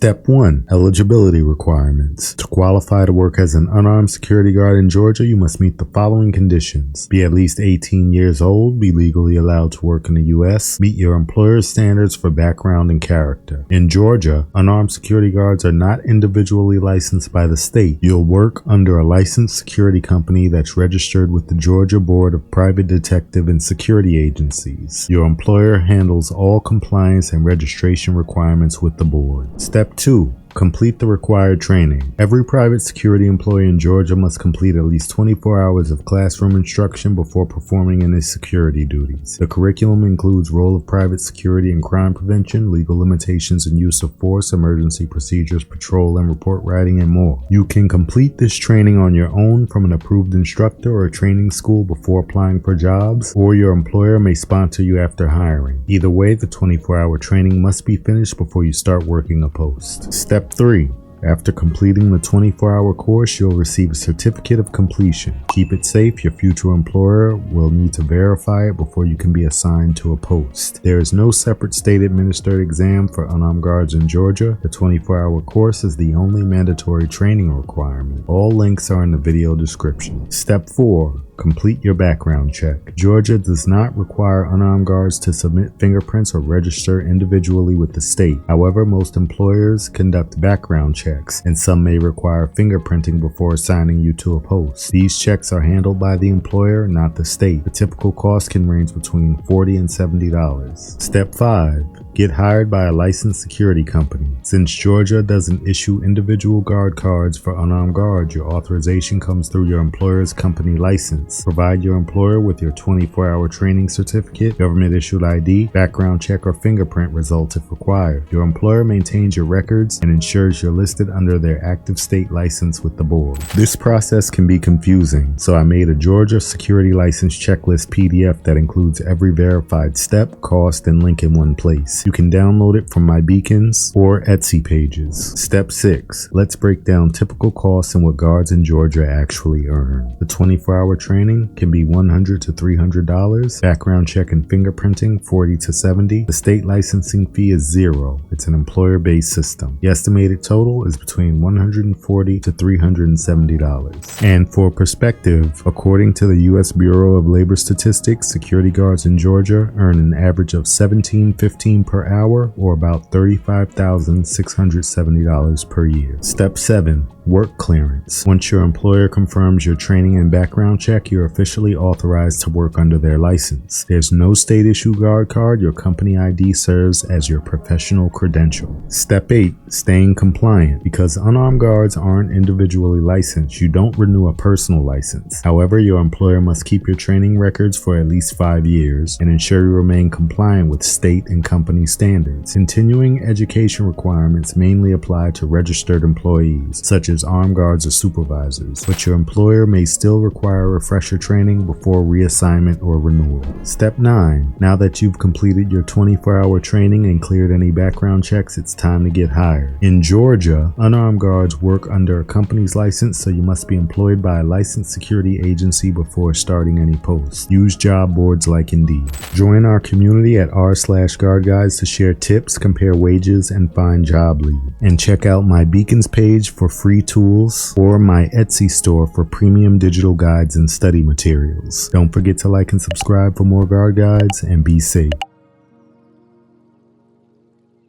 Step 1. Eligibility requirements. To qualify to work as an unarmed security guard in Georgia, you must meet the following conditions. Be at least 18 years old, be legally allowed to work in the U.S., meet your employer's standards for background and character. In Georgia, unarmed security guards are not individually licensed by the state. You'll work under a licensed security company that's registered with the Georgia Board of Private Detective and Security Agencies. Your employer handles all compliance and registration requirements with the board. Step 2. Complete the required training. Every private security employee in Georgia must complete at least 24 hours of classroom instruction before performing any security duties. The curriculum includes role of private security and crime prevention, legal limitations and use of force, emergency procedures, patrol and report writing, and more. You can complete this training on your own from an approved instructor or a training school before applying for jobs, or your employer may sponsor you after hiring. Either way, the 24-hour training must be finished before you start working a post. Step 3. After completing the 24-hour course, you'll receive a certificate of completion. Keep it safe. Your future employer will need to verify it before you can be assigned to a post. There is no separate state-administered exam for unarmed guards in Georgia. The 24-hour course is the only mandatory training requirement. All links are in the video description. Step 4. Complete your background check. Georgia does not require unarmed guards to submit fingerprints or register individually with the state. However, most employers conduct background checks, and some may require fingerprinting before assigning you to a post. These checks are handled by the employer, not the state. The typical cost can range between $40 and $70. Step 5. Get hired by a licensed security company. Since Georgia doesn't issue individual guard cards for unarmed guards, your authorization comes through your employer's company license. Provide your employer with your 24-hour training certificate, government-issued ID, background check, or fingerprint results if required. Your employer maintains your records and ensures you're listed under their active state license with the board. This process can be confusing, so I made a Georgia security license checklist PDF that includes every verified step, cost, and link in one place. You can download it from my Beacons or Etsy pages. Step 6. Let's break down typical costs and what guards in Georgia actually earn. The 24-hour training can be $100 to $300. Background check and fingerprinting, $40 to $70. The state licensing fee is $0. It's an employer-based system. The estimated total is between $140 to $370. And for perspective, according to the U.S. Bureau of Labor Statistics, security guards in Georgia earn an average of $17.15 per hour, or about $35,670 per year. Step 7. Work clearance. Once your employer confirms your training and background check, you're officially authorized to work under their license. There's no state-issued guard card. Your company ID serves as your professional credential. Step 8. Staying compliant. Because unarmed guards aren't individually licensed, you don't renew a personal license. However, your employer must keep your training records for at least 5 years and ensure you remain compliant with state and company standards. Continuing education requirements mainly apply to registered employees, such as armed guards or supervisors, but your employer may still require refresher training before reassignment or renewal. Step 9. Now that you've completed your 24-hour training and cleared any background checks, it's time to get hired. In Georgia, unarmed guards work under a company's license, so you must be employed by a licensed security agency before starting any post. Use job boards like Indeed. Join our community at r/GuardGuides to share tips, compare wages, and find job leads. And check out my Beacons page for free tools or my Etsy store for premium digital guides and study materials. Don't forget to like and subscribe for more Guard Guides, and be safe.